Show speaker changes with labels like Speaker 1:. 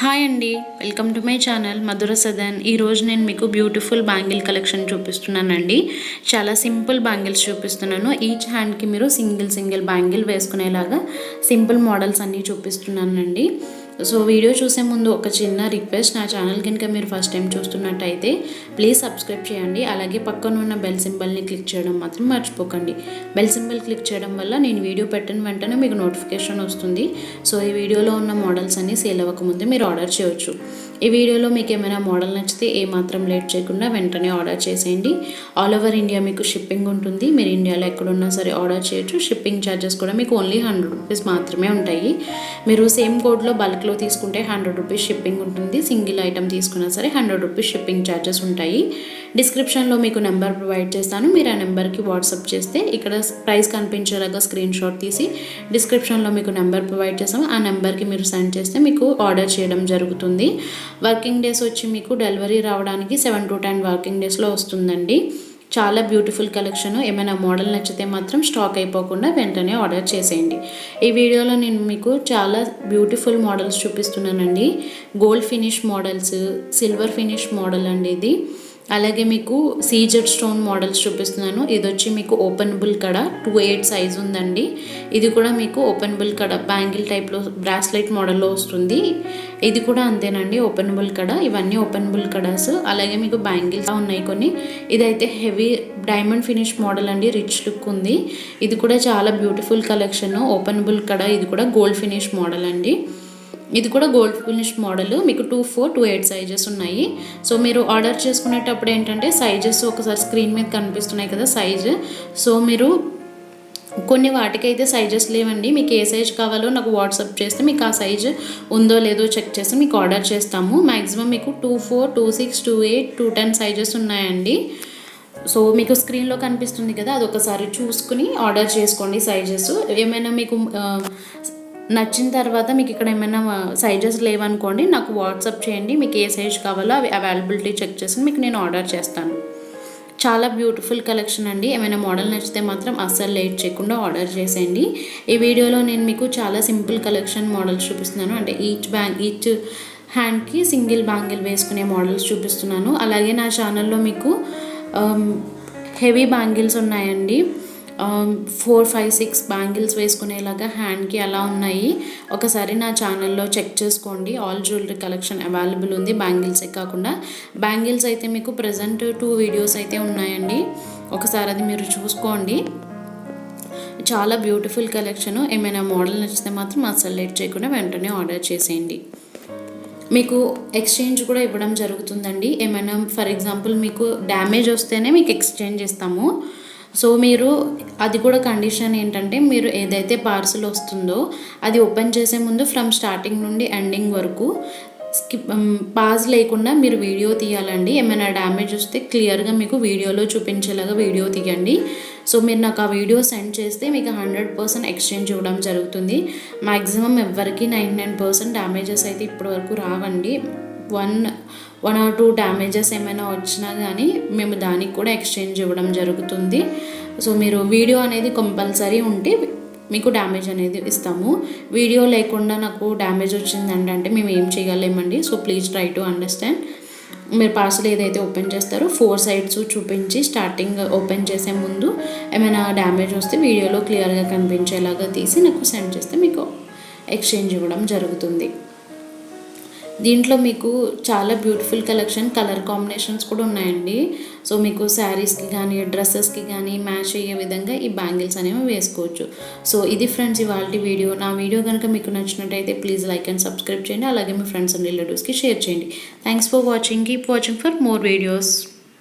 Speaker 1: Hi అండి, welcome to my channel మధుర సదన్. ఈరోజు నేను మీకు బ్యూటిఫుల్ బ్యాంగిల్ కలెక్షన్ చూపిస్తున్నానండి. చాలా సింపుల్ బ్యాంగిల్స్ చూపిస్తున్నాను. ఈచ్ హ్యాండ్కి మీరు సింగిల్ బ్యాంగిల్ వేసుకునేలాగా సింపుల్ మోడల్స్ అన్నీ చూపిస్తున్నానండి. సో వీడియో చూసే ముందు ఒక చిన్న రిక్వెస్ట్, నా ఛానల్ కనుక మీరు ఫస్ట్ టైం చూస్తున్నట్టయితే ప్లీజ్ సబ్స్క్రైబ్ చేయండి. అలాగే పక్కన ఉన్న బెల్ సింబల్ని క్లిక్ చేయడం మాత్రం మర్చిపోకండి. బెల్ సింబల్ క్లిక్ చేయడం వల్ల నేను వీడియో పెట్టిన వెంటనే మీకు నోటిఫికేషన్ వస్తుంది. సో ఈ వీడియోలో ఉన్న మోడల్స్ అన్నీ సేల్ అవ్వకముందే మీరు ఆర్డర్ చేయవచ్చు. ఈ వీడియోలో మీకు ఏమైనా మోడల్ నచ్చితే ఏమాత్రం లేట్ చేయకుండా వెంటనే ఆర్డర్ చేసేయండి. ఆల్ ఓవర్ ఇండియా మీకు షిప్పింగ్ ఉంటుంది. మీరు ఇండియాలో ఎక్కడున్నా సరే ఆర్డర్ చేయొచ్చు. షిప్పింగ్ ఛార్జెస్ కూడా మీకు ఓన్లీ 100 రూపీస్ మాత్రమే ఉంటాయి. మీరు సేమ్ కోడ్లో బల్క్లో తీసుకుంటే 100 రూపీస్ షిప్పింగ్ ఉంటుంది. సింగిల్ ఐటమ్ తీసుకున్నా సరే 100 రూపీస్ షిప్పింగ్ ఛార్జెస్ ఉంటాయి. డిస్క్రిప్షన్లో మీకు నెంబర్ ప్రొవైడ్ చేస్తాను. మీరు ఆ నెంబర్కి వాట్సాప్ చేస్తే ఇక్కడ ప్రైస్ కనిపించేలాగా స్క్రీన్ షాట్ తీసి డిస్క్రిప్షన్లో మీకు నెంబర్ ప్రొవైడ్ చేస్తాము. ఆ నెంబర్కి మీరు సెండ్ చేస్తే మీకు ఆర్డర్ చేయడం జరుగుతుంది. వర్కింగ్ డేస్ వచ్చి మీకు డెలివరీ రావడానికి 7 to 10 వర్కింగ్ డేస్లో వస్తుందండి. చాలా బ్యూటిఫుల్ కలెక్షన్. ఏమైనా మోడల్ నచ్చితే మాత్రం స్టాక్ అయిపోకుండా వెంటనే ఆర్డర్ చేసేయండి. ఈ వీడియోలో నేను మీకు చాలా బ్యూటిఫుల్ మోడల్స్ చూపిస్తున్నానండి. Gold finish models, silver finish model అండి ఇది. అలాగే మీకు సీజెడ్ స్టోన్ మోడల్స్ చూపిస్తున్నాను. ఇది వచ్చి మీకు ఓపెనబుల్ కడ 2/8 సైజ్ ఉందండి. ఇది కూడా మీకు ఓపెనబుల్ కడ బ్యాంగిల్ టైప్లో బ్రాస్లెట్ మోడల్లో వస్తుంది. ఇది కూడా అంతేనండి, ఓపెనబుల్ కడ. ఇవన్నీ ఓపెనబుల్ కడాస్. అలాగే మీకు బ్యాంగిల్స్ ఉన్నాయి కొన్ని. ఇదైతే హెవీ డైమండ్ ఫినిష్ మోడల్ అండి, రిచ్ లుక్ ఉంది. ఇది కూడా చాలా బ్యూటిఫుల్ కలెక్షన్. ఓపెనబుల్ కడ, ఇది కూడా గోల్డ్ ఫినిష్ మోడల్ అండి. ఇది కూడా గోల్డ్ ఫినిష్ మోడల్. మీకు 2, 4, 2, 8 సైజెస్ ఉన్నాయి. సో మీరు ఆర్డర్ చేసుకునేటప్పుడు ఏంటంటే సైజెస్ ఒకసారి స్క్రీన్ మీద కనిపిస్తున్నాయి కదా సైజు. సో మీరు కొన్ని వాటికైతే సైజెస్ లేవండి. మీకు ఏ సైజ్ కావాలో నాకు వాట్సాప్ చేస్తే మీకు ఆ సైజు ఉందో లేదో చెక్ చేసి మీకు ఆర్డర్ చేస్తాము. మ్యాక్సిమం మీకు 2, 4, 2, 6, 2, 8, 2, 10 సైజెస్ ఉన్నాయండి. సో మీకు స్క్రీన్లో కనిపిస్తుంది కదా, అది ఒకసారి చూసుకుని ఆర్డర్ చేసుకోండి. సైజెస్ ఏమైనా మీకు నచ్చిన తర్వాత మీకు ఇక్కడ ఏమైనా సైజెస్ లేవనుకోండి, నాకు వాట్సాప్ చేయండి. మీకు ఏ సైజ్ కావాలో అవి అవైలబిలిటీ చెక్ చేసి మీకు నేను ఆర్డర్ చేస్తాను. చాలా బ్యూటిఫుల్ కలెక్షన్ అండి. ఏమైనా మోడల్ నచ్చితే మాత్రం అస్సలు లేట్ చేయకుండా ఆర్డర్ చేసేయండి. ఈ వీడియోలో నేను మీకు చాలా సింపుల్ కలెక్షన్ మోడల్స్ చూపిస్తున్నాను. అంటే ఈచ్ హ్యాండ్కి సింగిల్ బ్యాంగిల్ వేసుకునే మోడల్స్ చూపిస్తున్నాను. అలాగే నా ఛానల్లో మీకు హెవీ బ్యాంగిల్స్ ఉన్నాయండి. 4, 5, 6 బ్యాంగిల్స్ వేసుకునేలాగా హ్యాండ్కి అలా ఉన్నాయి. ఒకసారి నా ఛానల్లో చెక్ చేసుకోండి. ఆల్ జ్యువెలరీ కలెక్షన్ అవైలబుల్ ఉంది. బ్యాంగిల్సే కాకుండా బ్యాంగిల్స్ అయితే మీకు ప్రజెంట్ 2 వీడియోస్ అయితే ఉన్నాయండి. ఒకసారి అది మీరు చూసుకోండి. చాలా బ్యూటిఫుల్ కలెక్షన్. ఏమైనా మోడల్ నచ్చితే మాత్రం అసలు లేట్ చేయకుండా వెంటనే ఆర్డర్ చేసేయండి. మీకు ఎక్స్చేంజ్ కూడా ఇవ్వడం జరుగుతుందండి. ఏమైనా ఫర్ ఎగ్జాంపుల్ మీకు డ్యామేజ్ వస్తేనే మీకు ఎక్స్చేంజ్ ఇస్తాము. సో మీరు అది కూడా కండిషన్ ఏంటంటే మీరు ఏదైతే పార్సల్ వస్తుందో అది ఓపెన్ చేసే ముందు ఫ్రమ్ స్టార్టింగ్ నుండి ఎండింగ్ వరకు పాజ్ లేకుండా మీరు వీడియో తీయాలండి. ఏమైనా డ్యామేజ్ వస్తే క్లియర్గా మీకు వీడియోలో చూపించేలాగా వీడియో తీయండి. సో మీరు నాకు ఆ వీడియో సెండ్ చేస్తే మీకు 100% ఎక్స్చేంజ్ ఇవ్వడం జరుగుతుంది. మ్యాక్సిమం ఎవరికి 99% డ్యామేజెస్ అయితే ఇప్పటివరకు రావండి. 1 or 2 డ్యామేజెస్ ఏమైనా వచ్చినా కానీ మేము దానికి కూడా ఎక్స్చేంజ్ ఇవ్వడం జరుగుతుంది. సో మీరు వీడియో అనేది కంపల్సరీ ఉంటే మీకు డ్యామేజ్ అనేది ఇస్తాము. వీడియో లేకుండా నాకు డ్యామేజ్ వచ్చిందండి అంటే మేము ఏం చేయలేమండి. So please try to understand. మీరు పార్సల్ ఏదైతే ఓపెన్ చేస్తారో 4 సైడ్స్ చూపించి స్టార్టింగ్ ఓపెన్ చేసే ముందు ఏమైనా డ్యామేజ్ వస్తే వీడియోలో క్లియర్గా కనిపించేలాగా తీసి నాకు సెండ్ చేస్తే మీకు ఎక్స్చేంజ్ ఇవ్వడం జరుగుతుంది. దీంట్లో మీకు చాలా బ్యూటిఫుల్ కలెక్షన్, కలర్ కాంబినేషన్స్ కూడా ఉన్నాయండి. సో మీకు శారీస్కి కానీ డ్రెస్సెస్కి కానీ మ్యాచ్ అయ్యే విధంగా ఈ బ్యాంగిల్స్ అనేవి వేసుకోవచ్చు. సో ఇది ఫ్రెండ్స్ ఇవాల్టి వీడియో. నా వీడియో కనుక మీకు నచ్చినట్టయితే ప్లీజ్ లైక్ అండ్ సబ్స్క్రైబ్ చేయండి. అలాగే మీ ఫ్రెండ్స్ అండ్ రిలేటివ్స్కి షేర్ చేయండి. Thanks for watching. Keep watching for more videos.